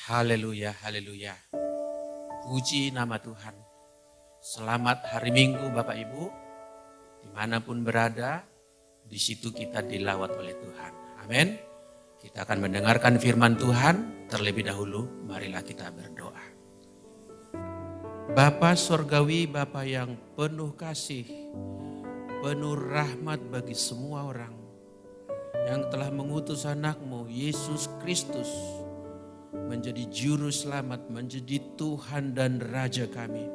Haleluya, haleluya. Puji nama Tuhan. Selamat hari Minggu Bapak Ibu. Dimanapun berada, di situ kita dilawat oleh Tuhan. Amin. Kita akan mendengarkan firman Tuhan. Terlebih dahulu, marilah kita berdoa. Bapa Surgawi, Bapa yang penuh kasih, penuh rahmat bagi semua orang, yang telah mengutus anakmu, Yesus Kristus, menjadi juru selamat, menjadi Tuhan dan Raja kami.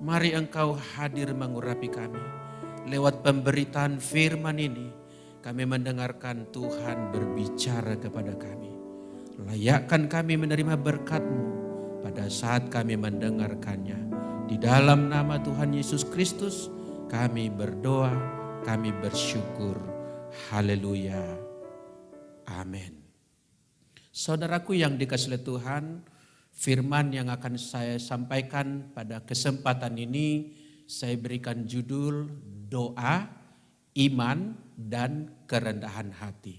Mari Engkau hadir mengurapi kami. Lewat pemberitaan firman ini, kami mendengarkan Tuhan berbicara kepada kami. Layakkan kami menerima berkat-Mu pada saat kami mendengarkannya. Di dalam nama Tuhan Yesus Kristus, kami berdoa, kami bersyukur. Haleluya. Amin. Saudaraku yang dikasihi oleh Tuhan, firman yang akan saya sampaikan pada kesempatan ini, saya berikan judul doa, iman, dan kerendahan hati.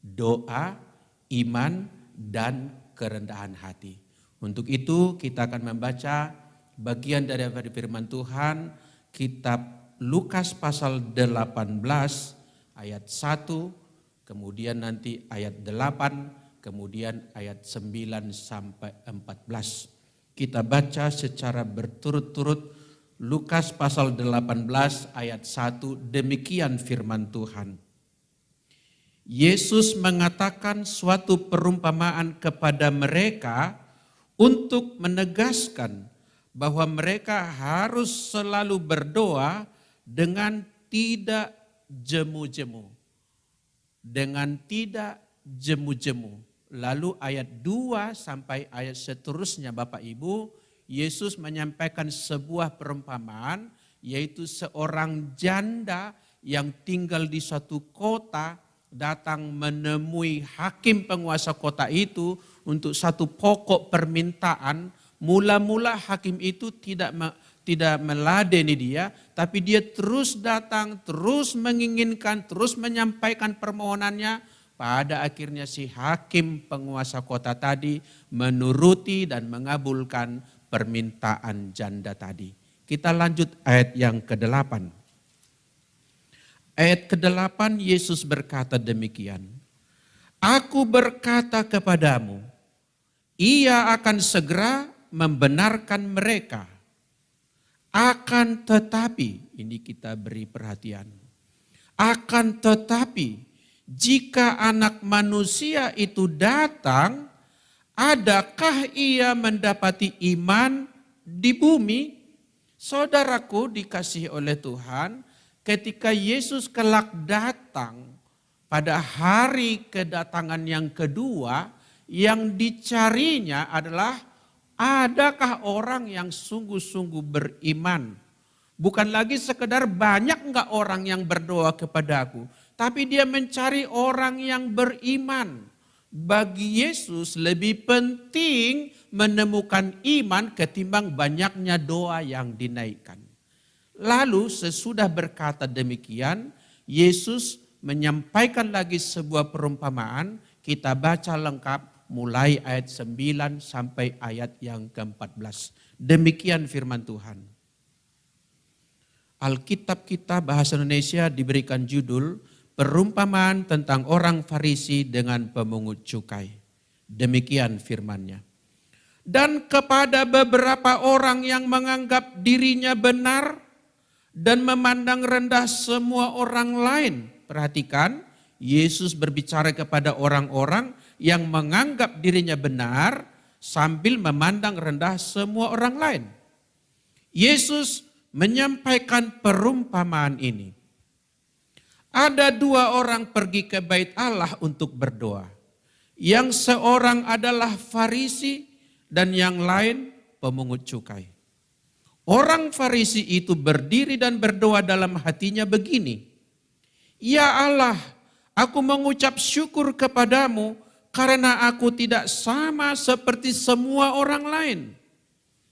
Doa, iman, dan kerendahan hati. Untuk itu kita akan membaca bagian dari firman Tuhan, kitab Lukas pasal 18 ayat 1, kemudian nanti ayat 8, kemudian ayat 9 sampai 14. Kita baca secara berturut-turut Lukas pasal 18 ayat 1, demikian firman Tuhan. Yesus mengatakan suatu perumpamaan kepada mereka untuk menegaskan bahwa mereka harus selalu berdoa dengan tidak jemu-jemu. Dengan tidak jemu-jemu. Lalu ayat 2 sampai ayat seterusnya Bapak Ibu, Yesus menyampaikan sebuah perumpamaan, yaitu seorang janda yang tinggal di suatu kota datang menemui hakim penguasa kota itu untuk satu pokok permintaan. Mula-mula hakim itu tidak meladeni dia, tapi dia terus datang, terus menginginkan, terus menyampaikan permohonannya. Pada akhirnya si hakim penguasa kota tadi menuruti dan mengabulkan permintaan janda tadi. Kita lanjut ayat yang ke-8. Ayat ke-8 Yesus berkata demikian. Aku berkata kepadamu, ia akan segera membenarkan mereka. Akan tetapi, ini kita beri perhatian. Akan tetapi, jika anak manusia itu datang, adakah ia mendapati iman di bumi? Saudaraku dikasihi oleh Tuhan, ketika Yesus kelak datang pada hari kedatangan yang kedua, yang dicarinya adalah adakah orang yang sungguh-sungguh beriman. Bukan lagi sekedar banyak enggak orang yang berdoa kepadaku, tapi dia mencari orang yang beriman. Bagi Yesus lebih penting menemukan iman ketimbang banyaknya doa yang dinaikkan. Lalu sesudah berkata demikian, Yesus menyampaikan lagi sebuah perumpamaan. Kita baca lengkap mulai ayat 9 sampai ayat yang ke-14. Demikian firman Tuhan. Alkitab kita bahasa Indonesia diberikan judul perumpamaan tentang orang Farisi dengan pemungut cukai. Demikian firman-Nya. Dan kepada beberapa orang yang menganggap dirinya benar dan memandang rendah semua orang lain. Perhatikan, Yesus berbicara kepada orang-orang yang menganggap dirinya benar sambil memandang rendah semua orang lain. Yesus menyampaikan perumpamaan ini. Ada dua orang pergi ke bait Allah untuk berdoa. Yang seorang adalah Farisi dan yang lain pemungut cukai. Orang Farisi itu berdiri dan berdoa dalam hatinya begini. Ya Allah, aku mengucap syukur kepadamu karena aku tidak sama seperti semua orang lain.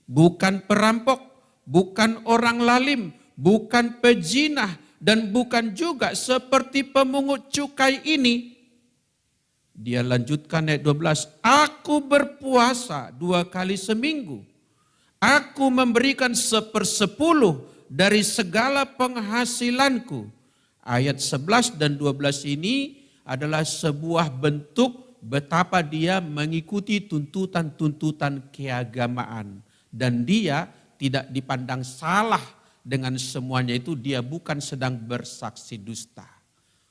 Bukan perampok, bukan orang lalim, bukan pejinah, dan bukan juga seperti pemungut cukai ini. Dia lanjutkan ayat 12, aku berpuasa 2 kali seminggu. Aku memberikan 1/10 dari segala penghasilanku. Ayat 11 dan 12 ini adalah sebuah bentuk betapa dia mengikuti tuntutan-tuntutan keagamaan. Dan dia tidak dipandang salah dengan semuanya itu, dia bukan sedang bersaksi dusta.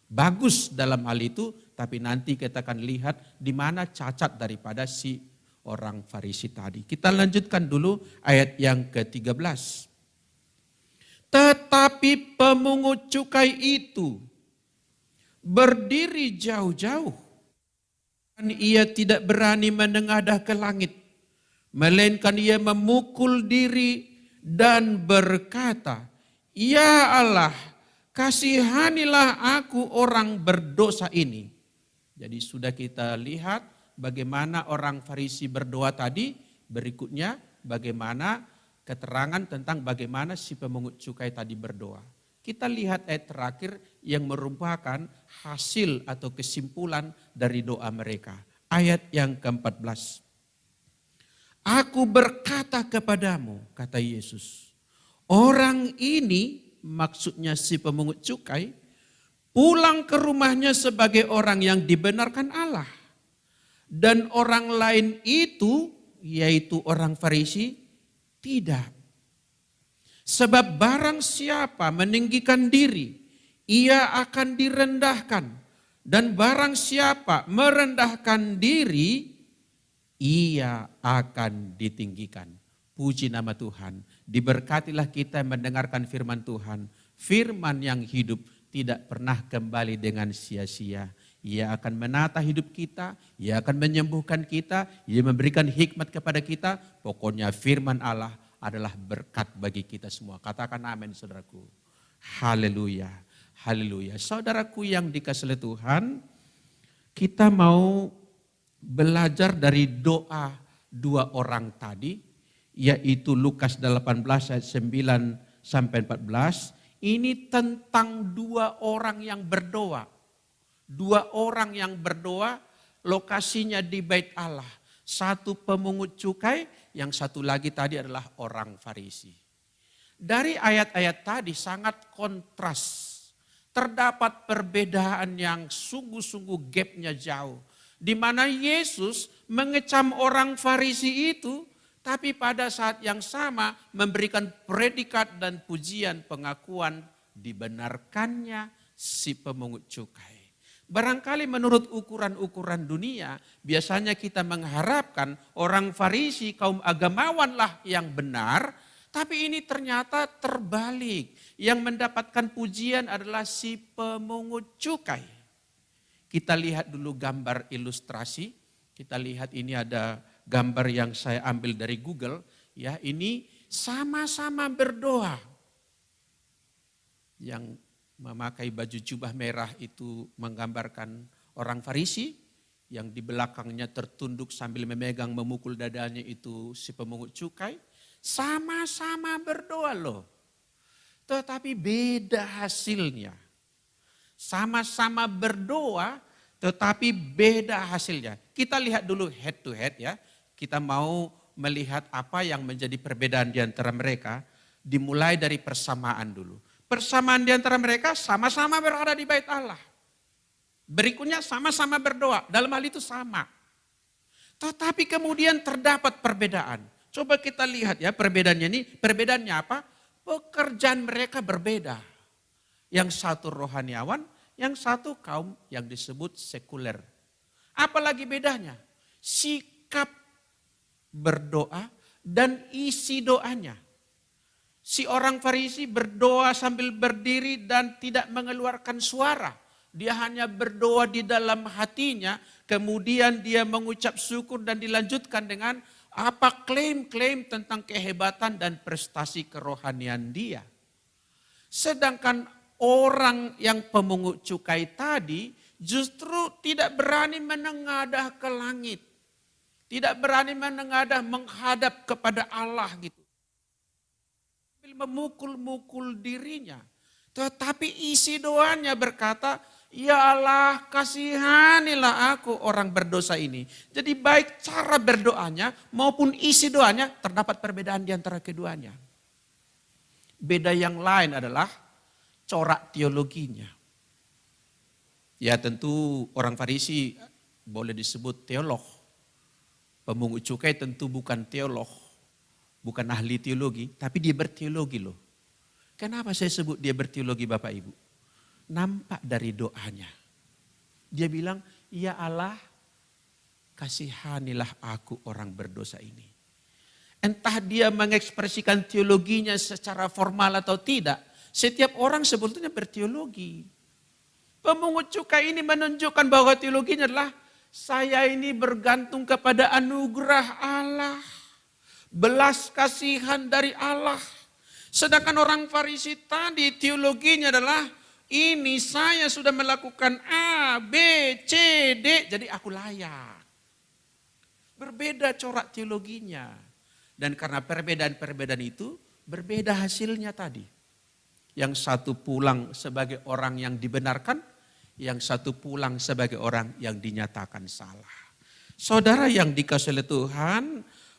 Bagus dalam hal itu, tapi nanti kita akan lihat di mana cacat daripada si orang Farisi tadi. Kita lanjutkan dulu ayat yang ke-13. Tetapi pemungut cukai itu berdiri jauh-jauh, dan ia tidak berani menengadah ke langit, melainkan ia memukul diri dan berkata, ya Allah, kasihanilah aku orang berdosa ini. Jadi sudah kita lihat bagaimana orang Farisi berdoa tadi, berikutnya bagaimana keterangan tentang bagaimana si pemungut cukai tadi berdoa. Kita lihat ayat terakhir yang merupakan hasil atau kesimpulan dari doa mereka. Ayat yang ke-14. Aku berkata kepadamu, kata Yesus, orang ini, maksudnya si pemungut cukai, pulang ke rumahnya sebagai orang yang dibenarkan Allah. Dan orang lain itu, yaitu orang Farisi, tidak. Sebab barang siapa meninggikan diri, ia akan direndahkan. Dan barang siapa merendahkan diri, ia akan ditinggikan. Puji nama Tuhan. Diberkatilah kita mendengarkan firman Tuhan. Firman yang hidup tidak pernah kembali dengan sia-sia. Ia akan menata hidup kita, ia akan menyembuhkan kita, ia memberikan hikmat kepada kita. Pokoknya firman Allah adalah berkat bagi kita semua. Katakan amin saudaraku. Haleluya, haleluya. Saudaraku yang dikasihi Tuhan, kita mau belajar dari doa dua orang tadi, yaitu Lukas 18 ayat 9 sampai 14. Ini tentang dua orang yang berdoa. Dua orang yang berdoa, lokasinya di Bait Allah. Satu pemungut cukai, yang satu lagi tadi adalah orang Farisi. Dari ayat-ayat tadi sangat kontras. Terdapat perbedaan yang sungguh-sungguh gapnya jauh. Di mana Yesus mengecam orang Farisi itu, tapi pada saat yang sama memberikan predikat dan pujian pengakuan dibenarkannya si pemungut cukai. Barangkali menurut ukuran-ukuran dunia, biasanya kita mengharapkan orang Farisi, kaum agamawanlah yang benar, tapi ini ternyata terbalik. Yang mendapatkan pujian adalah si pemungut cukai. Kita lihat dulu gambar ilustrasi. Kita lihat ini ada gambar yang saya ambil dari Google. Ya, ini sama-sama berdoa. Yang memakai baju jubah merah itu menggambarkan orang Farisi, yang di belakangnya tertunduk sambil memegang memukul dadanya itu si pemungut cukai. Sama-sama berdoa loh. Tetapi beda hasilnya. Sama-sama berdoa tetapi beda hasilnya. Kita lihat dulu head to head ya. Kita mau melihat apa yang menjadi perbedaan di antara mereka. Dimulai dari persamaan dulu. Persamaan di antara mereka sama-sama berada di Bait Allah. Berikutnya sama-sama berdoa. Dalam hal itu sama. Tetapi kemudian terdapat perbedaan. Coba kita lihat ya perbedaannya ini. Perbedaannya apa? Pekerjaan mereka berbeda. Yang satu rohaniawan, yang satu kaum yang disebut sekuler. Apalagi bedanya? Sikap berdoa dan isi doanya. Si orang Farisi berdoa sambil berdiri dan tidak mengeluarkan suara. Dia hanya berdoa di dalam hatinya, kemudian dia mengucap syukur dan dilanjutkan dengan apa klaim-klaim tentang kehebatan dan prestasi kerohanian dia. Sedangkan orang yang pemungut cukai tadi justru tidak berani menengadah ke langit. Tidak berani menengadah menghadap kepada Allah gitu. Memukul-mukul dirinya. Tetapi isi doanya berkata, Ya Allah, kasihanilah aku orang berdosa ini. Jadi baik cara berdoanya maupun isi doanya terdapat perbedaan di antara keduanya. Beda yang lain adalah corak teologinya. Ya tentu orang Farisi boleh disebut teolog. Pemungut cukai tentu bukan teolog, bukan ahli teologi, tapi dia berteologi loh. Kenapa saya sebut dia berteologi Bapak Ibu? Nampak dari doanya. Dia bilang, ya Allah, kasihanilah aku orang berdosa ini. Entah dia mengekspresikan teologinya secara formal atau tidak, setiap orang sebetulnya berteologi. Pemungut cukai ini menunjukkan bahwa teologinya adalah, saya ini bergantung kepada anugerah Allah, belas kasihan dari Allah. Sedangkan orang Farisi tadi teologinya adalah, ini saya sudah melakukan A, B, C, D, jadi aku layak. Berbeda corak teologinya. Dan karena perbedaan-perbedaan itu, berbeda hasilnya tadi. Yang satu pulang sebagai orang yang dibenarkan, yang satu pulang sebagai orang yang dinyatakan salah. Saudara yang dikasihi oleh Tuhan,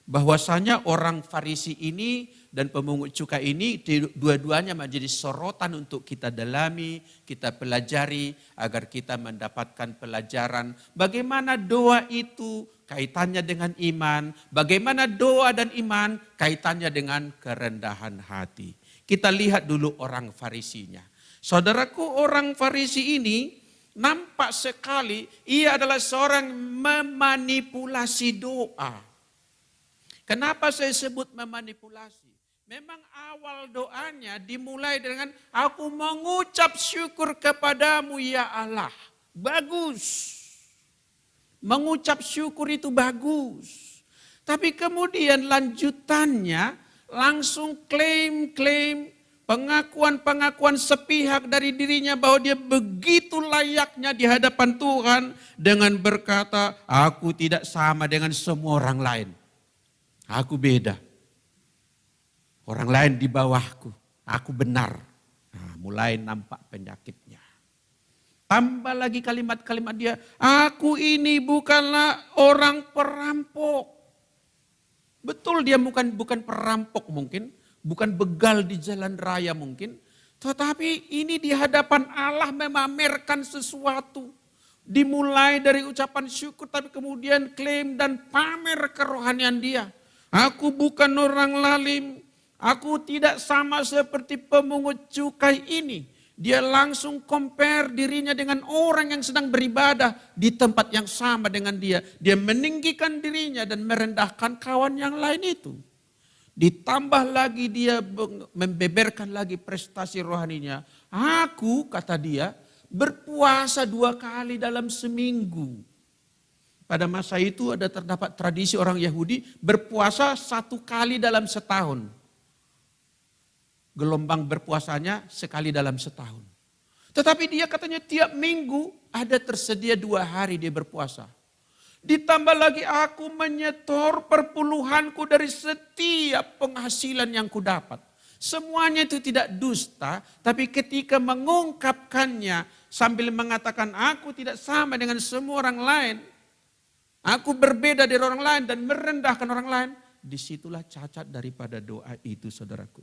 bahwasanya orang Farisi ini dan pemungut cukai ini dua-duanya menjadi sorotan untuk kita dalami, kita pelajari agar kita mendapatkan pelajaran bagaimana doa itu kaitannya dengan iman, bagaimana doa dan iman kaitannya dengan kerendahan hati. Kita lihat dulu orang Farisinya. Saudaraku, orang Farisi ini nampak sekali ia adalah seorang memanipulasi doa. Kenapa saya sebut memanipulasi? Memang awal doanya dimulai dengan aku mengucap syukur kepadamu ya Allah. Bagus. Mengucap syukur itu bagus. Tapi kemudian lanjutannya langsung klaim-klaim, pengakuan-pengakuan sepihak dari dirinya bahwa dia begitu layaknya di hadapan Tuhan dengan berkata, aku tidak sama dengan semua orang lain. Aku beda. Orang lain di bawahku. Aku benar. Nah, mulai nampak penyakitnya. Tambah lagi kalimat-kalimat dia. Aku ini bukanlah orang perampok. Betul dia bukan perampok mungkin. Bukan begal di jalan raya mungkin. Tetapi ini di hadapan Allah memamerkan sesuatu. Dimulai dari ucapan syukur tapi kemudian klaim dan pamer kerohanian dia. Aku bukan orang lalim, aku tidak sama seperti pemungut cukai ini. Dia langsung compare dirinya dengan orang yang sedang beribadah di tempat yang sama dengan dia. Dia meninggikan dirinya dan merendahkan kawan yang lain itu. Ditambah lagi dia membeberkan lagi prestasi rohaninya. Aku, kata dia, berpuasa 2 kali dalam seminggu. Pada masa itu ada terdapat tradisi orang Yahudi berpuasa 1 kali dalam setahun. Gelombang berpuasanya sekali dalam setahun. Tetapi dia katanya tiap minggu ada tersedia 2 hari dia berpuasa. Ditambah lagi aku menyetor perpuluhanku dari setiap penghasilan yang kudapat. Semuanya itu tidak dusta, tapi ketika mengungkapkannya sambil mengatakan aku tidak sama dengan semua orang lain, aku berbeda dari orang lain dan merendahkan orang lain. Disitulah cacat daripada doa itu saudaraku.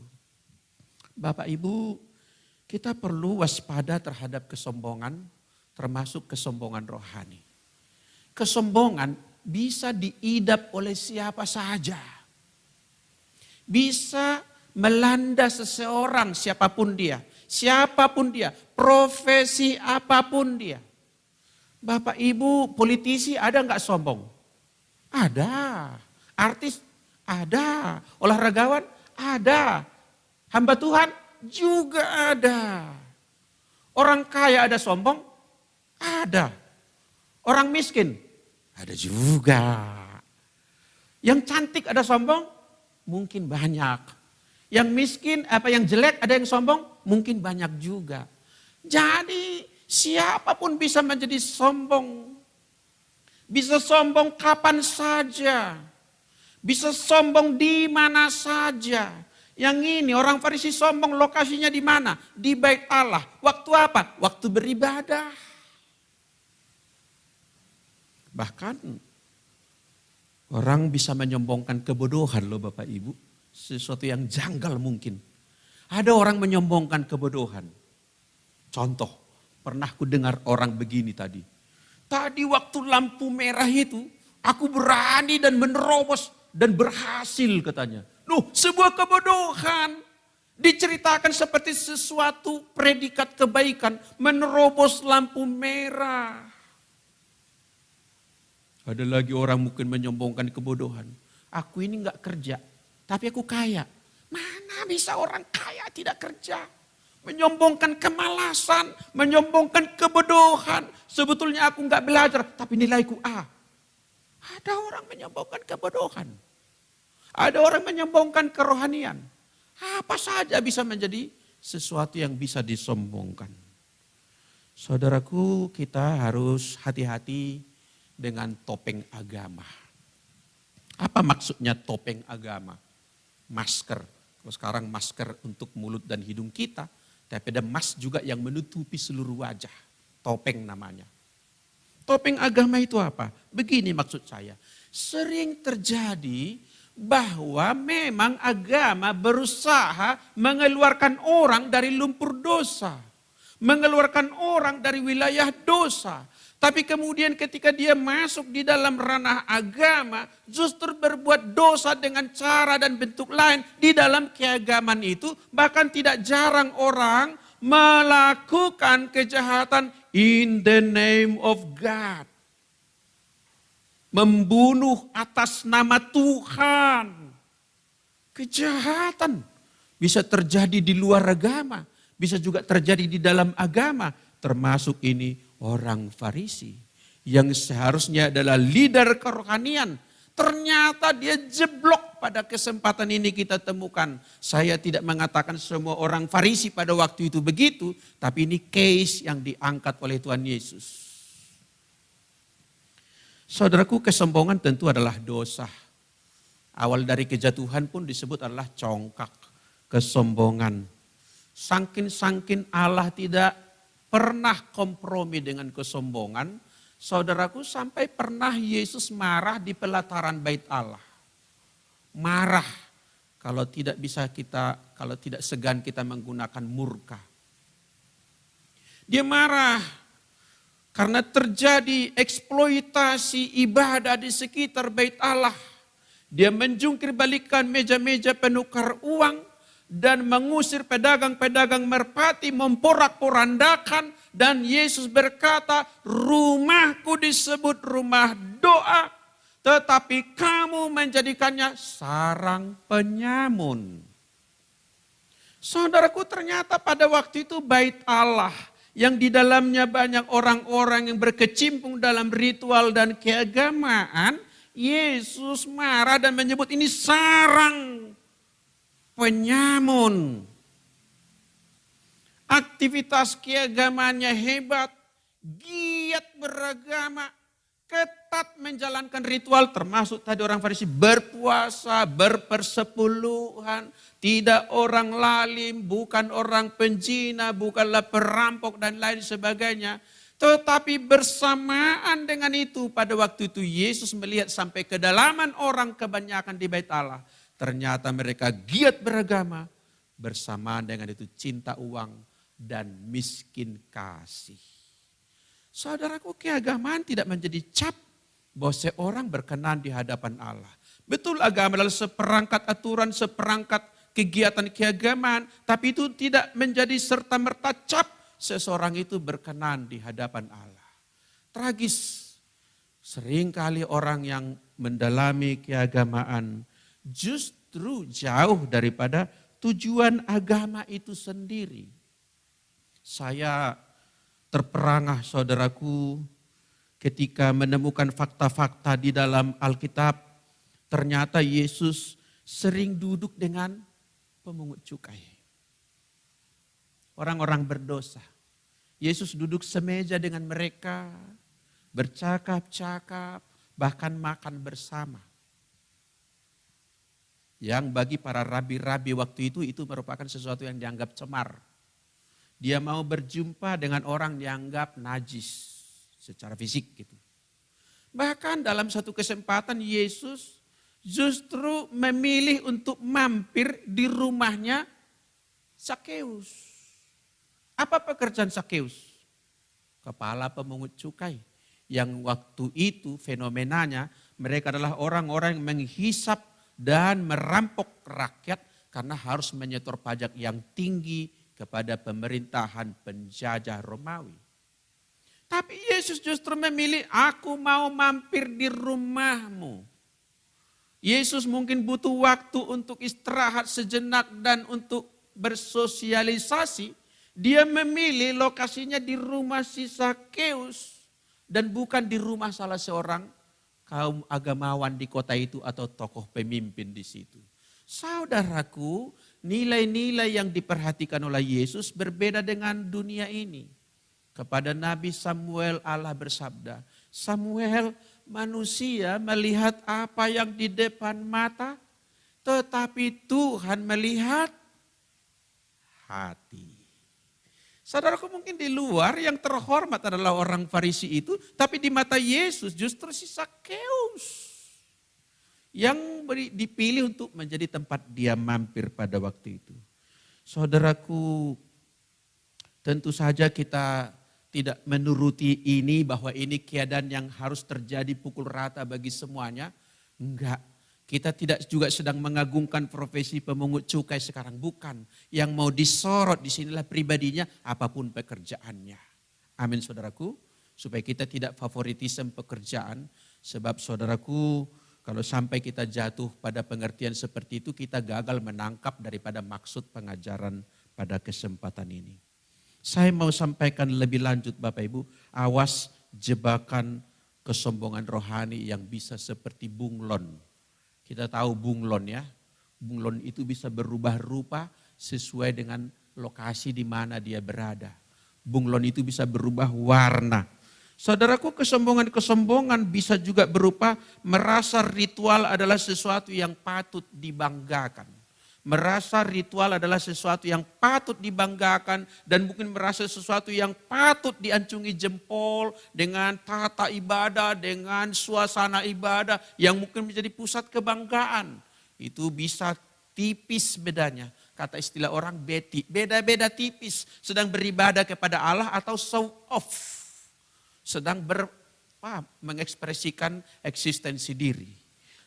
Bapak Ibu, kita perlu waspada terhadap kesombongan, termasuk kesombongan rohani. Kesombongan bisa diidap oleh siapa saja. Bisa melanda seseorang siapapun dia. Siapapun dia, profesi apapun dia. Bapak Ibu, politisi ada nggak sombong? Ada. Artis ada. Olahragawan ada. Hamba Tuhan juga ada. Orang kaya ada sombong? Ada. Orang miskin? Ada juga. Yang cantik ada sombong? Mungkin banyak. Yang miskin, yang jelek ada yang sombong? Mungkin banyak juga. Jadi siapapun bisa menjadi sombong. Bisa sombong kapan saja. Bisa sombong di mana saja. Yang ini orang Farisi sombong lokasinya di mana? Di bait Allah. Waktu apa? Waktu beribadah. Bahkan orang bisa menyombongkan kebodohan loh Bapak Ibu. Sesuatu yang janggal mungkin. Ada orang menyombongkan kebodohan. Contoh, pernah ku dengar orang begini tadi. Tadi waktu lampu merah itu, aku berani dan menerobos dan berhasil katanya. Sebuah kebodohan. Diceritakan seperti sesuatu predikat kebaikan, menerobos lampu merah. Ada lagi orang mungkin menyombongkan kebodohan. Aku ini enggak kerja, tapi aku kaya. Mana bisa orang kaya tidak kerja? Menyombongkan kemalasan, menyombongkan kebodohan. Sebetulnya aku enggak belajar, tapi nilaiku A. Ada orang menyombongkan kebodohan. Ada orang menyombongkan kerohanian. Apa saja bisa menjadi sesuatu yang bisa disombongkan. Saudaraku, kita harus hati-hati dengan topeng agama. Apa maksudnya topeng agama? Masker. Kalau sekarang masker untuk mulut dan hidung kita, tapi ada mask juga yang menutupi seluruh wajah. Topeng namanya. Topeng agama itu apa? Begini maksud saya. Sering terjadi bahwa memang agama berusaha mengeluarkan orang dari lumpur dosa. Mengeluarkan orang dari wilayah dosa. Tapi kemudian ketika dia masuk di dalam ranah agama, justru berbuat dosa dengan cara dan bentuk lain. Di dalam keagamaan itu bahkan tidak jarang orang melakukan kejahatan in the name of God. Membunuh atas nama Tuhan. Kejahatan bisa terjadi di luar agama. Bisa juga terjadi di dalam agama. Termasuk ini orang Farisi. Yang seharusnya adalah leader kerohanian. Ternyata dia jeblok pada kesempatan ini kita temukan. Saya tidak mengatakan semua orang Farisi pada waktu itu begitu. Tapi ini case yang diangkat oleh Tuhan Yesus. Saudaraku, kesombongan tentu adalah dosa. Awal dari kejatuhan pun disebut adalah congkak, kesombongan. Sangkin Allah tidak pernah kompromi dengan kesombongan. Saudaraku, sampai pernah Yesus marah di pelataran bait Allah. Marah kalau tidak segan kita menggunakan murka. Dia marah karena terjadi eksploitasi ibadah di sekitar bait Allah. Dia menjungkir balikan meja-meja penukar uang dan mengusir pedagang-pedagang merpati, memporak-porandakan. Dan Yesus berkata, rumahku disebut rumah doa, tetapi kamu menjadikannya sarang penyamun. Saudaraku, ternyata pada waktu itu bait Allah yang di dalamnya banyak orang-orang yang berkecimpung dalam ritual dan keagamaan, Yesus marah dan menyebut ini sarang penyamun. Aktivitas keagamaannya hebat, giat beragama, ketat menjalankan ritual, termasuk tadi orang Farisi berpuasa, berpersepuluhan, tidak orang lalim, bukan orang penjina, bukanlah perampok dan lain sebagainya. Tetapi bersamaan dengan itu pada waktu itu Yesus melihat sampai kedalaman orang kebanyakan di bait Allah. Ternyata mereka giat beragama, bersamaan dengan itu cinta uang dan miskin kasih. Saudaraku, keagamaan tidak menjadi cap bahwa seorang berkenan di hadapan Allah. Betul, agama adalah seperangkat aturan, seperangkat kegiatan keagamaan, tapi itu tidak menjadi serta-merta cap seseorang itu berkenan di hadapan Allah. Tragis, seringkali orang yang mendalami keagamaan justru jauh daripada tujuan agama itu sendiri. Saya terperangah, saudaraku, ketika menemukan fakta-fakta di dalam Alkitab. Ternyata Yesus sering duduk dengan pemungut cukai. Orang-orang berdosa. Yesus duduk semeja dengan mereka, bercakap-cakap, bahkan makan bersama. Yang bagi para rabi-rabi waktu itu merupakan sesuatu yang dianggap cemar. Dia mau berjumpa dengan orang yang dianggap najis secara fisik gitu. Bahkan dalam satu kesempatan Yesus justru memilih untuk mampir di rumahnya Sakeus. Apa pekerjaan Sakeus? Kepala pemungut cukai. Yang waktu itu fenomenanya mereka adalah orang-orang yang menghisap dan merampok rakyat karena harus menyetor pajak yang tinggi kepada pemerintahan penjajah Romawi. Tapi Yesus justru memilih, aku mau mampir di rumahmu. Yesus mungkin butuh waktu untuk istirahat sejenak dan untuk bersosialisasi. Dia memilih lokasinya di rumah si Sakeus dan bukan di rumah salah seorang kaum agamawan di kota itu atau tokoh pemimpin di situ. Saudaraku, nilai-nilai yang diperhatikan oleh Yesus berbeda dengan dunia ini. Kepada Nabi Samuel Allah bersabda, Samuel, manusia melihat apa yang di depan mata, tetapi Tuhan melihat hati. Saudaraku, mungkin di luar yang terhormat adalah orang Farisi itu, tapi di mata Yesus justru si Sakeus yang dipilih untuk menjadi tempat dia mampir pada waktu itu. Saudaraku, tentu saja kita tidak menuruti ini bahwa ini keadaan yang harus terjadi pukul rata bagi semuanya. Enggak, kita tidak juga sedang mengagungkan profesi pemungut cukai sekarang. Bukan, yang mau disorot di sinilah pribadinya apapun pekerjaannya. Amin saudaraku, supaya kita tidak favoritisme pekerjaan. Sebab saudaraku, kalau sampai kita jatuh pada pengertian seperti itu, kita gagal menangkap daripada maksud pengajaran pada kesempatan ini. Saya mau sampaikan lebih lanjut Bapak Ibu, awas jebakan kesombongan rohani yang bisa seperti bunglon. Kita tahu bunglon ya, bunglon itu bisa berubah rupa sesuai dengan lokasi di mana dia berada. Bunglon itu bisa berubah warna. Saudaraku, kesombongan-kesombongan bisa juga berupa merasa ritual adalah sesuatu yang patut dibanggakan. Merasa ritual adalah sesuatu yang patut dibanggakan dan mungkin merasa sesuatu yang patut diancungi jempol dengan tata ibadah, dengan suasana ibadah yang mungkin menjadi pusat kebanggaan. Itu bisa tipis bedanya. Kata istilah orang beda-beda tipis. Sedang beribadah kepada Allah atau show off. Sedang mengekspresikan eksistensi diri.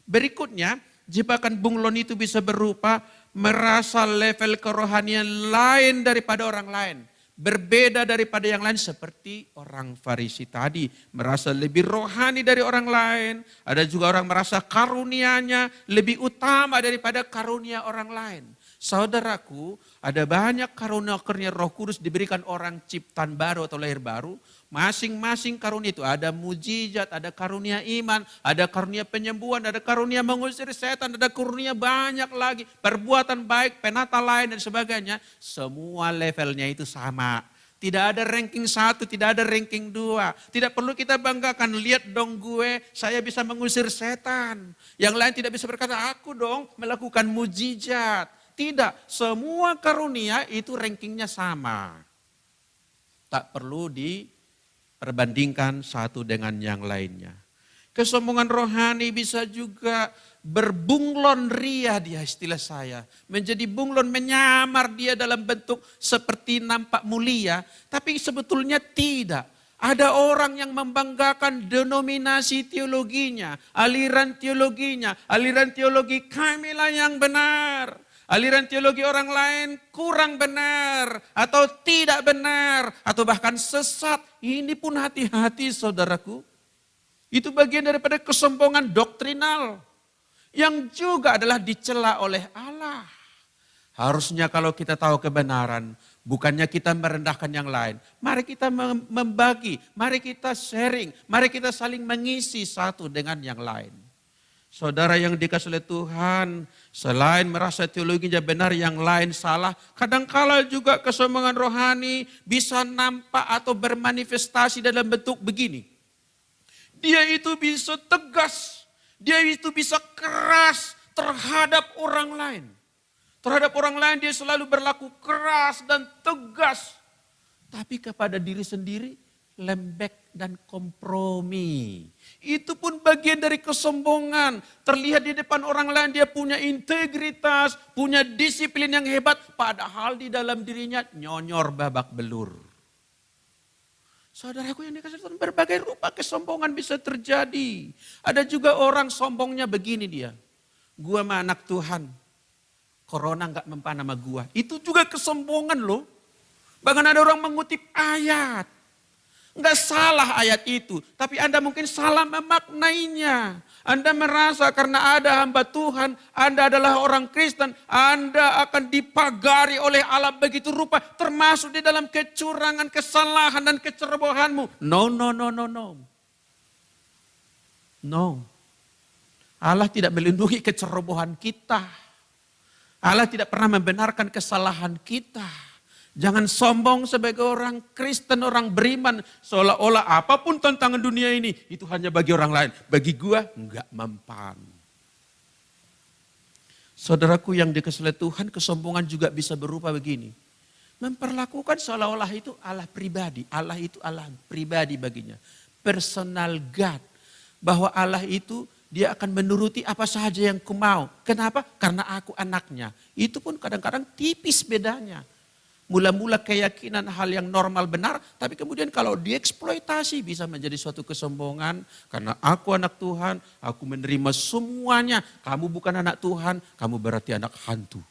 Berikutnya, jebakan bunglon itu bisa berupa merasa level kerohanian lain daripada orang lain. Berbeda daripada yang lain seperti orang Farisi tadi. Merasa lebih rohani dari orang lain. Ada juga orang merasa karunianya lebih utama daripada karunia orang lain. Saudaraku, ada banyak karunia-karunia Roh Kudus diberikan orang ciptaan baru atau lahir baru. Masing-masing karunia itu ada mujizat, ada karunia iman, ada karunia penyembuhan, ada karunia mengusir setan, ada karunia banyak lagi. Perbuatan baik, penata lain dan sebagainya. Semua levelnya itu sama. Tidak ada ranking 1, tidak ada ranking 2. Tidak perlu kita banggakan, lihat dong gue, saya bisa mengusir setan. Yang lain tidak bisa berkata, aku dong melakukan mujizat. Tidak, semua karunia itu rankingnya sama. Tak perlu diperbandingkan satu dengan yang lainnya. Kesombongan rohani bisa juga berbunglon ria dia istilah saya. Menjadi bunglon menyamar dia dalam bentuk seperti nampak mulia. Tapi sebetulnya tidak. Ada orang yang membanggakan denominasi teologinya, aliran teologi kamilah yang benar. Aliran teologi orang lain kurang benar atau tidak benar atau bahkan sesat. Ini pun hati-hati saudaraku. Itu bagian daripada kesombongan doktrinal yang juga adalah dicela oleh Allah. Harusnya kalau kita tahu kebenaran, bukannya kita merendahkan yang lain. Mari kita membagi, mari kita sharing, mari kita saling mengisi satu dengan yang lain. Saudara yang dikasihi oleh Tuhan, selain merasa teologinya benar yang lain salah, kadangkala juga kesombongan rohani bisa nampak atau bermanifestasi dalam bentuk begini. Dia itu bisa tegas, dia itu bisa keras terhadap orang lain. Terhadap orang lain dia selalu berlaku keras dan tegas. Tapi kepada diri sendiri lembek dan kompromi. Itu pun bagian dari kesombongan. Terlihat di depan orang lain dia punya integritas, punya disiplin yang hebat. Padahal di dalam dirinya nyonyor babak belur. Saudaraku yang dikasih Tuhan, berbagai rupa kesombongan bisa terjadi. Ada juga orang sombongnya begini dia. Gua mah anak Tuhan. Corona gak mempan sama gua. Itu juga kesombongan loh. Bahkan ada orang mengutip ayat. Enggak salah ayat itu, tapi Anda mungkin salah memaknainya. Anda merasa karena ada hamba Tuhan, Anda adalah orang Kristen, Anda akan dipagari oleh Allah begitu rupa, termasuk di dalam kecurangan, kesalahan dan kecerobohanmu. No, no, no, no, no. No. Allah tidak melindungi kecerobohan kita. Allah tidak pernah membenarkan kesalahan kita. Jangan sombong sebagai orang Kristen, orang beriman. Seolah-olah apapun tantangan dunia ini, itu hanya bagi orang lain. Bagi gua, enggak mempan. Saudaraku yang dikasihi Tuhan, kesombongan juga bisa berupa begini. Memperlakukan seolah-olah itu Allah pribadi. Allah itu Allah pribadi baginya. Personal God. Bahwa Allah itu dia akan menuruti apa saja yang ku mau. Kenapa? Karena aku anaknya. Itu pun kadang-kadang tipis bedanya. Mula-mula keyakinan hal yang normal benar, tapi kemudian kalau dieksploitasi bisa menjadi suatu kesombongan. Karena aku anak Tuhan, aku menerima semuanya. Kamu bukan anak Tuhan, kamu berarti anak hantu.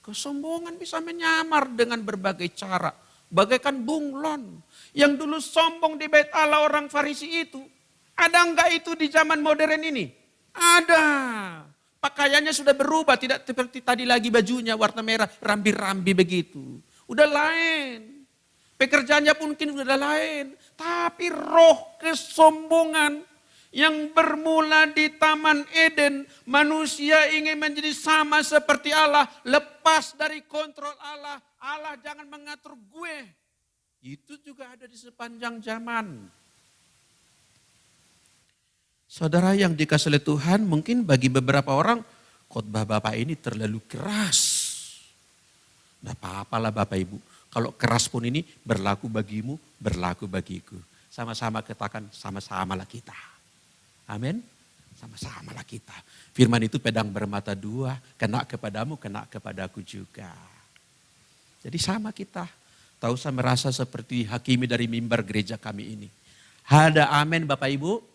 Kesombongan bisa menyamar dengan berbagai cara. Bagaikan bunglon yang dulu sombong di bait Allah orang Farisi itu. Ada enggak itu di zaman modern ini? Ada. Pakaiannya sudah berubah, tidak seperti tadi lagi bajunya warna merah, rambi-rambi begitu. Udah lain. Pekerjaannya pun mungkin udah lain. Tapi roh kesombongan yang bermula di Taman Eden. Manusia ingin menjadi sama seperti Allah. Lepas dari kontrol Allah. Allah jangan mengatur gue. Itu juga ada di sepanjang zaman. Saudara yang dikasihi oleh Tuhan, mungkin bagi beberapa orang khotbah Bapak ini terlalu keras. Tidak apa-apalah Bapak Ibu. Kalau keras pun ini berlaku bagimu, berlaku bagiku. Sama-sama katakan, sama-samalah kita. Amin. Sama-samalah kita. Firman itu pedang bermata dua, kena kepadamu, kena kepadaku juga. Jadi sama kita. Tak usah merasa seperti hakimi dari mimbar gereja kami ini. Ada amin Bapak Ibu.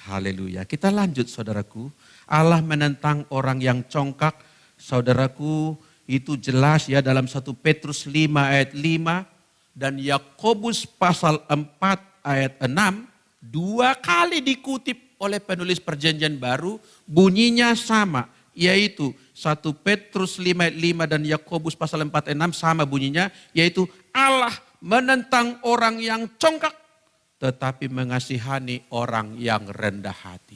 Haleluya. Kita lanjut saudaraku. Allah menentang orang yang congkak. Saudaraku itu jelas ya dalam 1 Petrus 5 ayat 5. Dan Yakobus pasal 4 ayat 6. 2 kali dikutip oleh penulis perjanjian baru. Bunyinya sama. Yaitu 1 Petrus 5 ayat 5 dan Yakobus pasal 4 ayat 6 sama bunyinya. Yaitu Allah menentang orang yang congkak. Tetapi mengasihani orang yang rendah hati.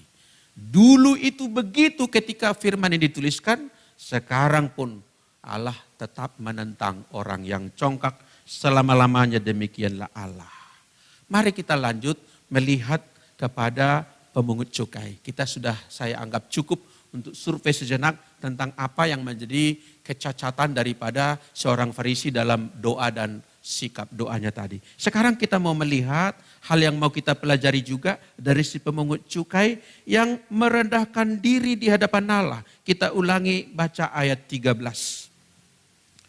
Dulu itu begitu ketika firman ini dituliskan. Sekarang pun Allah tetap menentang orang yang congkak. Selama-lamanya demikianlah Allah. Mari kita lanjut melihat kepada pemungut cukai. Saya anggap cukup untuk survei sejenak tentang apa yang menjadi kecacatan daripada seorang Farisi dalam doa dan sikap doanya tadi. Sekarang kita mau melihat hal yang mau kita pelajari juga dari si pemungut cukai yang merendahkan diri di hadapan Allah. Kita ulangi baca ayat 13.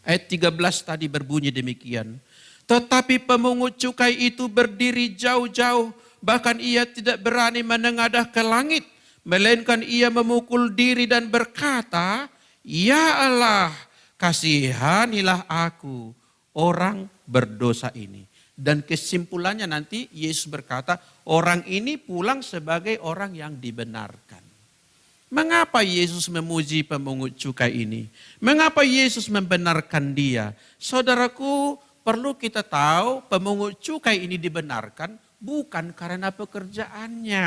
Ayat 13 tadi berbunyi demikian. Tetapi pemungut cukai itu berdiri jauh-jauh, bahkan ia tidak berani menengadah ke langit, melainkan ia memukul diri dan berkata, "Ya Allah, kasihanilah aku, orang berdosa ini." Dan kesimpulannya nanti Yesus berkata, orang ini pulang sebagai orang yang dibenarkan. Mengapa Yesus memuji pemungut cukai ini? Mengapa Yesus membenarkan dia? Saudaraku, perlu kita tahu pemungut cukai ini dibenarkan bukan karena pekerjaannya.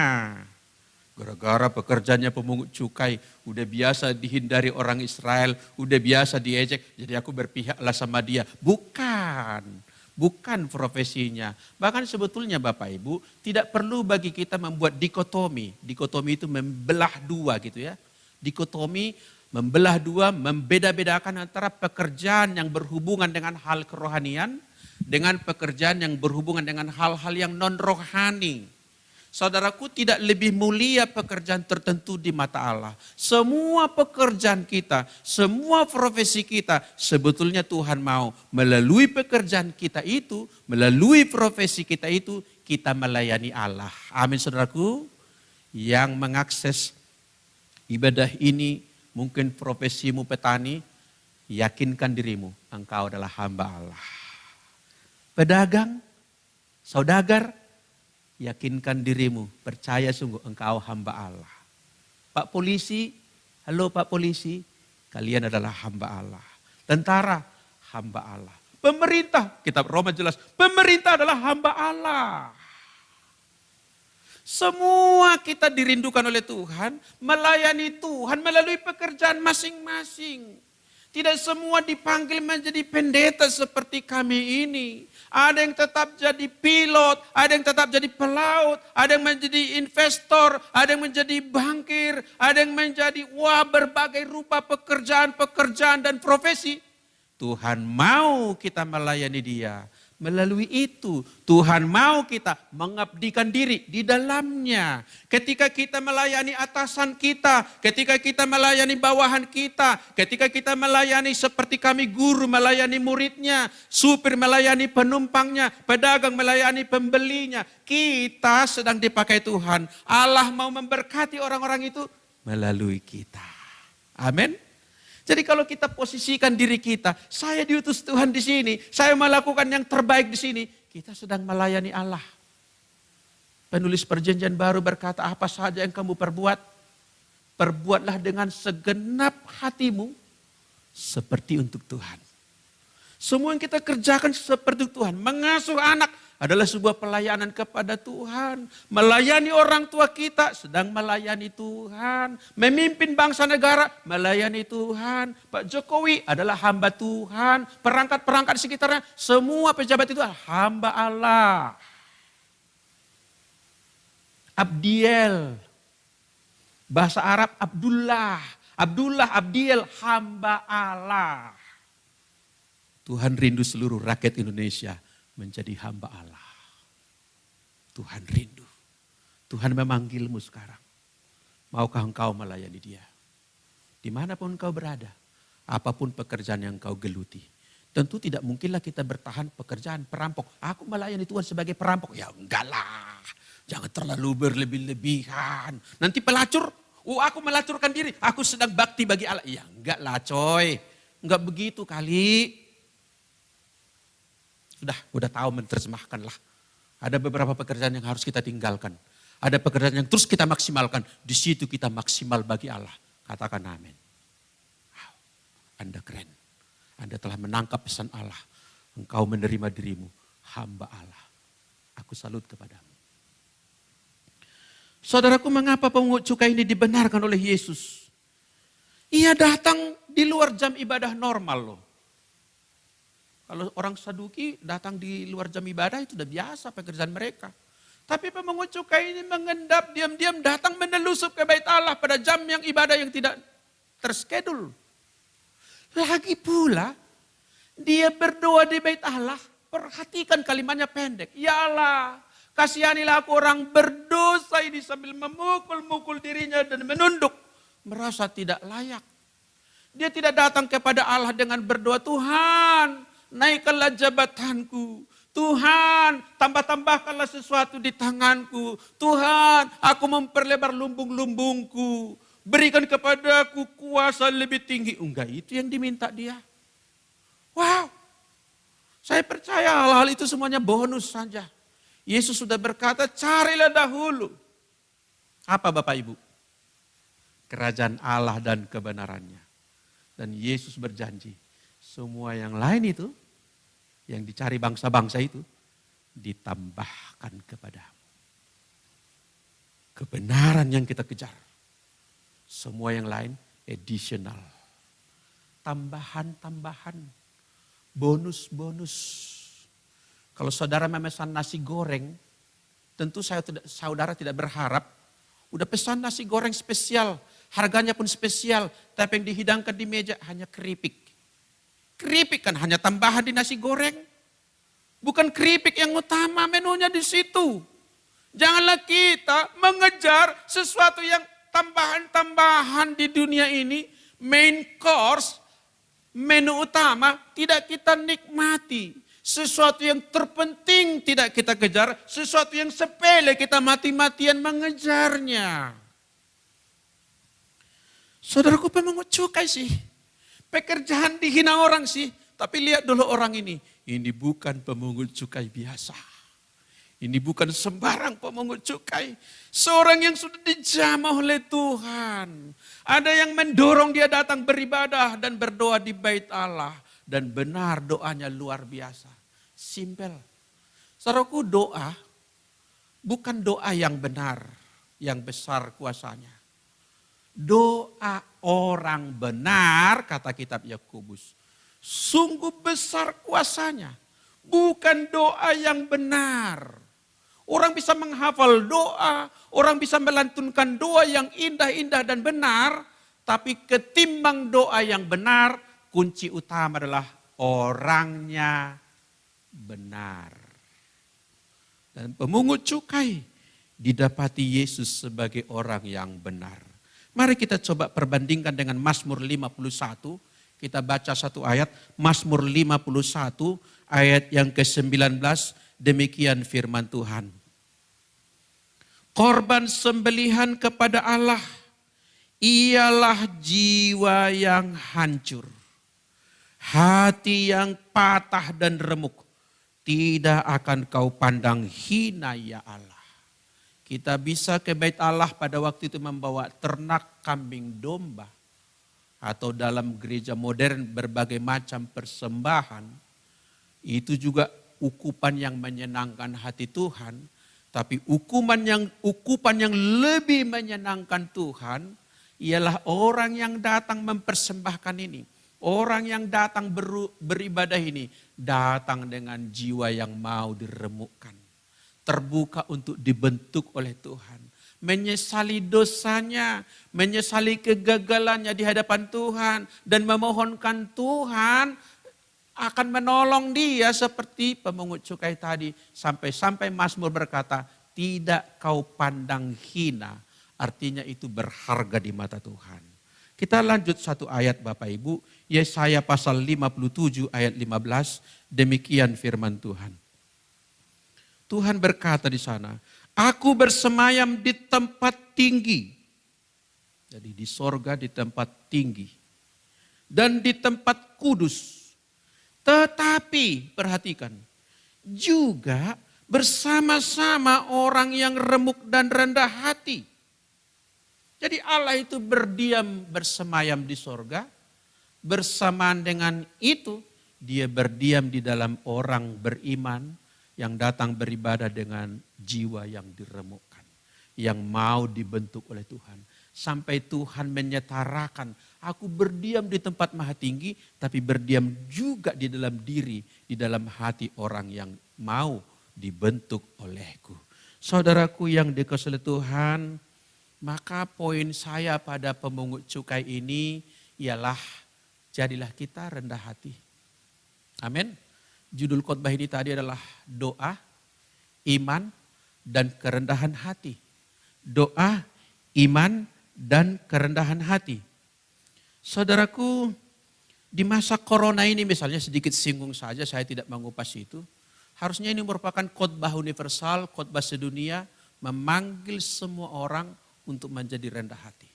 Gara-gara pekerjaannya pemungut cukai, udah biasa dihindari orang Israel, udah biasa diejek, jadi aku berpihaklah sama dia. Bukan profesinya. Bahkan sebetulnya Bapak Ibu, tidak perlu bagi kita membuat dikotomi. Dikotomi itu membelah dua gitu ya. Dikotomi membelah dua, membeda-bedakan antara pekerjaan yang berhubungan dengan hal kerohanian dengan pekerjaan yang berhubungan dengan hal-hal yang non-rohani. Saudaraku, tidak lebih mulia pekerjaan tertentu di mata Allah. Semua pekerjaan kita, semua profesi kita, sebetulnya Tuhan mau melalui pekerjaan kita itu, melalui profesi kita itu, kita melayani Allah. Amin saudaraku. Yang mengakses ibadah ini, mungkin profesimu petani, yakinkan dirimu, engkau adalah hamba Allah. Pedagang, saudagar, yakinkan dirimu, percaya sungguh engkau hamba Allah. Pak polisi, halo Pak polisi, kalian adalah hamba Allah. Tentara, hamba Allah. Pemerintah, kitab Roma jelas, pemerintah adalah hamba Allah. Semua kita dirindukan oleh Tuhan, melayani Tuhan melalui pekerjaan masing-masing. Tidak semua dipanggil menjadi pendeta seperti kami ini. Ada yang tetap jadi pilot, ada yang tetap jadi pelaut, ada yang menjadi investor, ada yang menjadi bankir, ada yang menjadi berbagai rupa pekerjaan-pekerjaan dan profesi. Tuhan mau kita melayani Dia. Melalui itu Tuhan mau kita mengabdikan diri di dalamnya. Ketika kita melayani atasan kita, ketika kita melayani bawahan kita, ketika kita melayani seperti kami guru melayani muridnya, supir melayani penumpangnya, pedagang melayani pembelinya. Kita sedang dipakai Tuhan. Allah mau memberkati orang-orang itu melalui kita. Amin. Jadi kalau kita posisikan diri kita, saya diutus Tuhan di sini, saya melakukan yang terbaik di sini, kita sedang melayani Allah. Penulis perjanjian baru berkata, apa saja yang kamu perbuat, perbuatlah dengan segenap hatimu seperti untuk Tuhan. Semua yang kita kerjakan seperti Tuhan. Mengasuh anak adalah sebuah pelayanan kepada Tuhan. Melayani orang tua kita sedang melayani Tuhan. Memimpin bangsa negara melayani Tuhan. Pak Jokowi adalah hamba Tuhan. Perangkat-perangkat di sekitarnya semua pejabat itu adalah hamba Allah. Abdiel. Bahasa Arab Abdullah. Abdullah, Abdiel, hamba Allah. Tuhan rindu seluruh rakyat Indonesia menjadi hamba Allah. Tuhan rindu. Tuhan memanggilmu sekarang. Maukah engkau melayani Dia? Dimanapun engkau berada, apapun pekerjaan yang engkau geluti. Tentu tidak mungkinlah kita bertahan pekerjaan perampok. Aku melayani Tuhan sebagai perampok. Ya enggak lah. Jangan terlalu berlebih-lebihan. Nanti pelacur, aku melacurkan diri. Aku sedang bakti bagi Allah. Ya enggak lah coy. Enggak begitu kali. Udah tahu menerjemahkan lah. Ada beberapa pekerjaan yang harus kita tinggalkan. Ada pekerjaan yang terus kita maksimalkan. Di situ kita maksimal bagi Allah. Katakan amin. Wow, Anda keren. Anda telah menangkap pesan Allah. Engkau menerima dirimu hamba Allah. Aku salut kepadamu. Saudaraku, mengapa pemungut cukai ini dibenarkan oleh Yesus? Ia datang di luar jam ibadah normal loh. Kalau orang Saduki datang di luar jam ibadah itu sudah biasa pekerjaan mereka. Tapi pemungut cukai ini mengendap diam-diam datang menelusup ke bait Allah pada jam yang ibadah yang tidak terskedul. Lagi pula dia berdoa di bait Allah. Perhatikan kalimatnya pendek. Ya Allah, kasihanilah aku orang berdosa ini sambil memukul-mukul dirinya dan menunduk. Merasa tidak layak. Dia tidak datang kepada Allah dengan berdoa, Tuhan, naikkanlah jabatanku. Tuhan, tambah-tambahkanlah sesuatu di tanganku. Tuhan, aku memperlebar lumbung-lumbungku. Berikan kepadaku kuasa lebih tinggi. Enggak, itu yang diminta dia. Wow, saya percaya hal-hal itu semuanya bonus saja. Yesus sudah berkata, carilah dahulu. Apa Bapak Ibu? Kerajaan Allah dan kebenarannya. Dan Yesus berjanji, semua yang lain itu, yang dicari bangsa-bangsa itu, ditambahkan kepadamu. Kebenaran yang kita kejar. Semua yang lain additional. Tambahan-tambahan. Bonus-bonus. Kalau saudara memesan nasi goreng, tentu saudara tidak berharap, udah pesan nasi goreng spesial, harganya pun spesial, tapi yang dihidangkan di meja hanya keripik. Keripik kan hanya tambahan di nasi goreng. Bukan keripik yang utama, menunya di situ. Janganlah kita mengejar sesuatu yang tambahan-tambahan di dunia ini. Main course, menu utama tidak kita nikmati. Sesuatu yang terpenting tidak kita kejar. Sesuatu yang sepele kita mati-matian mengejarnya. Saudaraku, pemungut cukai sih. Pekerjaan dihina orang sih. Tapi lihat dulu orang ini. Ini bukan pemungut cukai biasa. Ini bukan sembarang pemungut cukai. Seorang yang sudah dijamah oleh Tuhan. Ada yang mendorong dia datang beribadah dan berdoa di bait Allah. Dan benar doanya luar biasa. Simpel. Saudaraku, doa bukan doa yang benar, yang besar kuasanya. Doa orang benar, kata kitab Yakobus, sungguh besar kuasanya. Bukan doa yang benar. Orang bisa menghafal doa, orang bisa melantunkan doa yang indah-indah dan benar, tapi ketimbang doa yang benar, kunci utama adalah orangnya benar. Dan pemungut cukai didapati Yesus sebagai orang yang benar. Mari kita coba perbandingkan dengan Mazmur 51. Kita baca satu ayat, Mazmur 51 ayat yang ke-19, demikian firman Tuhan. Korban sembelihan kepada Allah ialah jiwa yang hancur, hati yang patah dan remuk, tidak akan kau pandang hina ya Allah. Kita bisa ke bait Allah pada waktu itu membawa ternak, kambing, domba. Atau dalam gereja modern berbagai macam persembahan. Itu juga ukupan yang menyenangkan hati Tuhan. Tapi ukupan yang lebih menyenangkan Tuhan ialah orang yang datang mempersembahkan ini. Orang yang datang beribadah ini datang dengan jiwa yang mau diremukkan. Terbuka untuk dibentuk oleh Tuhan. Menyesali dosanya, menyesali kegagalannya di hadapan Tuhan. Dan memohonkan Tuhan akan menolong dia seperti pemungut cukai tadi. Sampai-sampai Mazmur berkata, tidak kau pandang hina. Artinya itu berharga di mata Tuhan. Kita lanjut satu ayat Bapak Ibu. Yesaya pasal 57 ayat 15. Demikian firman Tuhan. Tuhan berkata di sana, aku bersemayam di tempat tinggi. Jadi di sorga di tempat tinggi. Dan di tempat kudus. Tetapi perhatikan, juga bersama-sama orang yang remuk dan rendah hati. Jadi Allah itu berdiam bersemayam di sorga. Bersamaan dengan itu dia berdiam di dalam orang beriman yang datang beribadah dengan jiwa yang diremukkan. Yang mau dibentuk oleh Tuhan. Sampai Tuhan menyetarakan, aku berdiam di tempat maha tinggi, tapi berdiam juga di dalam diri, di dalam hati orang yang mau dibentuk olehku. Saudaraku yang dikasihi Tuhan, maka poin saya pada pemungut cukai ini ialah jadilah kita rendah hati. Amin. Judul khotbah ini tadi adalah doa, iman, dan kerendahan hati. Doa, iman, dan kerendahan hati. Saudaraku, di masa corona ini misalnya sedikit singgung saja, saya tidak mengupas itu. Harusnya ini merupakan khotbah universal, khotbah sedunia, memanggil semua orang untuk menjadi rendah hati.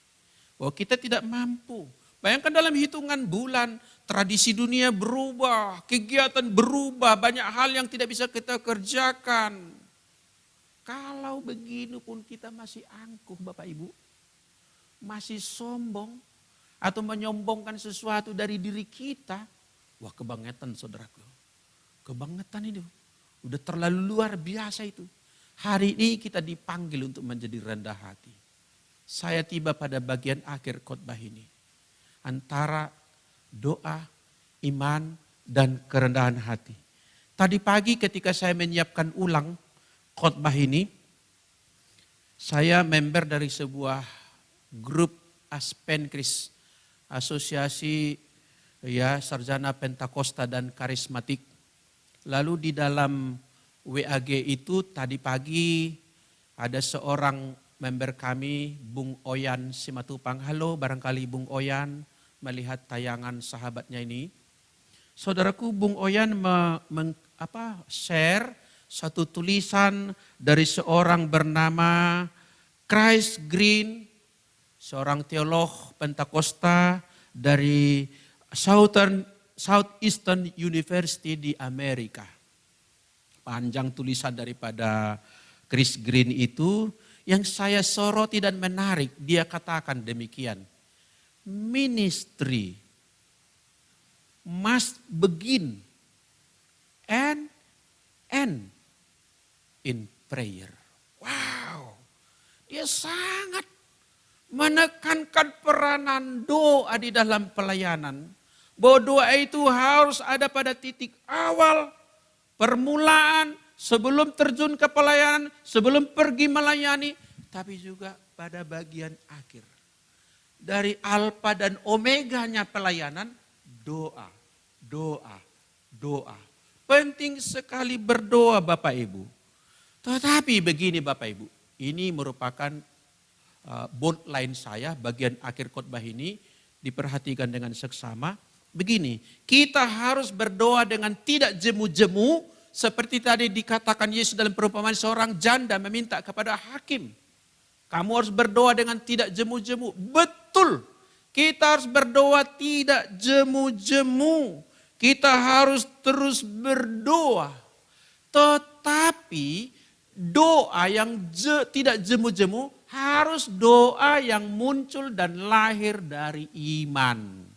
Bahwa kita tidak mampu. Bayangkan dalam hitungan bulan, tradisi dunia berubah, kegiatan berubah, banyak hal yang tidak bisa kita kerjakan. Kalau begini pun kita masih angkuh Bapak Ibu, masih sombong atau menyombongkan sesuatu dari diri kita, wah kebangetan saudaraku. Kebangetan itu, udah terlalu luar biasa itu. Hari ini kita dipanggil untuk menjadi rendah hati. Saya tiba pada bagian akhir khotbah ini. Antara doa, iman, dan kerendahan hati. Tadi pagi ketika saya menyiapkan ulang khotbah ini, saya member dari sebuah grup Aspenkris, Asosiasi Sarjana Pentakosta dan Karismatik. Lalu di dalam WAG itu tadi pagi ada seorang member kami, Bung Oyan Simatupang. Halo, barangkali Bung Oyan melihat tayangan sahabatnya ini. Saudaraku, Bung Oyan share satu tulisan dari seorang bernama Chris Green, seorang teolog Pentakosta dari Southeastern University di Amerika. Panjang tulisan daripada Chris Green itu yang saya soroti dan menarik. Dia katakan demikian. Ministry must begin and end in prayer. Wow, dia sangat menekankan peranan doa di dalam pelayanan. Bahwa doa itu harus ada pada titik awal, permulaan, sebelum terjun ke pelayanan, sebelum pergi melayani, tapi juga pada bagian akhir. Dari alfa dan omeganya pelayanan, doa, doa, doa. Penting sekali berdoa Bapak Ibu. Tetapi begini Bapak Ibu, ini merupakan bold line saya, bagian akhir khotbah ini diperhatikan dengan seksama. Begini, kita harus berdoa dengan tidak jemu-jemu, seperti tadi dikatakan Yesus dalam perumpamaan seorang janda meminta kepada hakim. Kamu harus berdoa dengan tidak jemu-jemu. Betul, kita harus berdoa tidak jemu-jemu. Kita harus terus berdoa. Tetapi doa yang tidak jemu-jemu harus doa yang muncul dan lahir dari iman.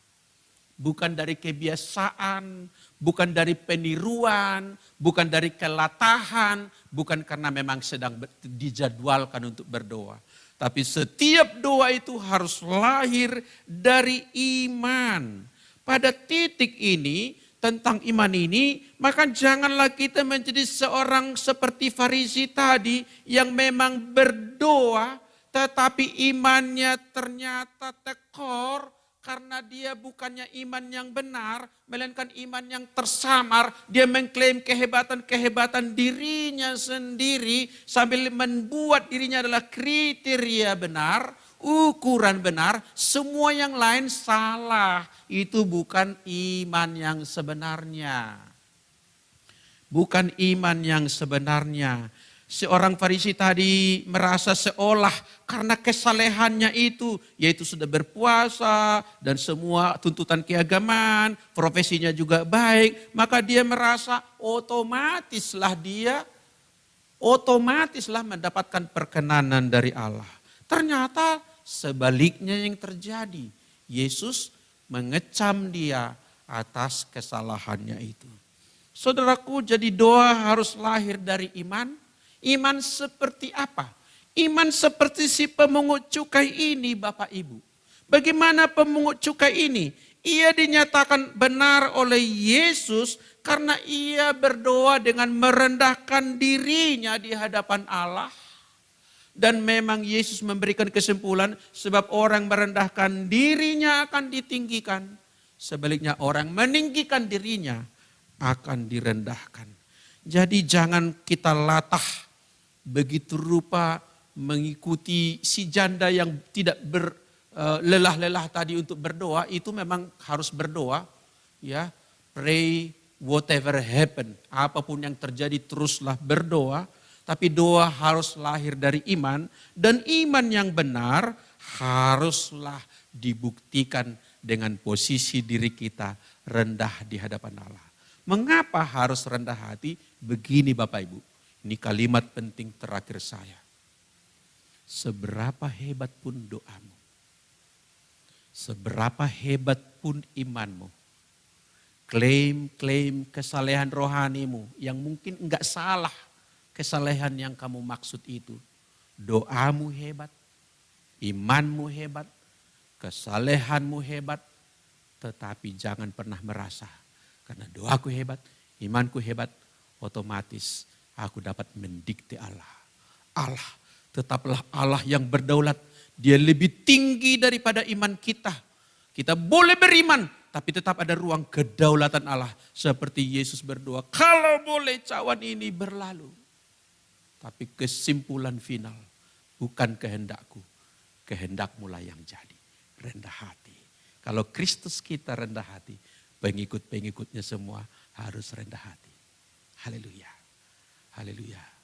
Bukan dari kebiasaan, bukan dari peniruan, bukan dari kelatahan, bukan karena memang sedang dijadwalkan untuk berdoa. Tapi setiap doa itu harus lahir dari iman. Pada titik ini, tentang iman ini, maka janganlah kita menjadi seorang seperti Farisi tadi yang memang berdoa, tetapi imannya ternyata tekor karena dia bukannya iman yang benar, melainkan iman yang tersamar. Dia mengklaim kehebatan-kehebatan dirinya sendiri sambil membuat dirinya adalah kriteria benar, ukuran benar, semua yang lain salah. Itu bukan iman yang sebenarnya. Bukan iman yang sebenarnya. Seorang Farisi tadi merasa seolah karena kesalehannya itu, yaitu sudah berpuasa dan semua tuntutan keagamaan, profesinya juga baik, maka dia merasa otomatislah mendapatkan perkenanan dari Allah. Ternyata sebaliknya yang terjadi. Yesus mengecam dia atas kesalahannya itu. Saudaraku, jadi doa harus lahir dari iman. Iman seperti apa? Iman seperti si pemungut cukai ini Bapak Ibu. Bagaimana pemungut cukai ini? Ia dinyatakan benar oleh Yesus karena ia berdoa dengan merendahkan dirinya di hadapan Allah. Dan memang Yesus memberikan kesimpulan sebab orang merendahkan dirinya akan ditinggikan. Sebaliknya orang meninggikan dirinya akan direndahkan. Jadi jangan kita latah begitu rupa mengikuti si janda yang tidak berlelah-lelah tadi untuk berdoa. Itu memang harus berdoa, ya, pray whatever happen, apapun yang terjadi teruslah berdoa. Tapi doa harus lahir dari iman, dan iman yang benar haruslah dibuktikan dengan posisi diri kita rendah di hadapan Allah. Mengapa harus rendah hati? Begini Bapak Ibu, ini kalimat penting terakhir saya. Seberapa hebat pun doamu, seberapa hebat pun imanmu, klaim kesalehan rohanimu yang mungkin enggak salah, kesalehan yang kamu maksud itu. Doamu hebat, imanmu hebat, kesalehanmu hebat, tetapi jangan pernah merasa karena doaku hebat, imanku hebat, otomatis aku dapat mendikte Allah. Allah tetaplah Allah yang berdaulat. Dia lebih tinggi daripada iman kita. Kita boleh beriman, tapi tetap ada ruang kedaulatan Allah. Seperti Yesus berdoa, kalau boleh cawan ini berlalu. Tapi kesimpulan final, bukan kehendakku, kehendakmu lah yang jadi. Rendah hati. Kalau Kristus kita rendah hati, pengikut-pengikutnya semua harus rendah hati. Haleluya. Haleluya.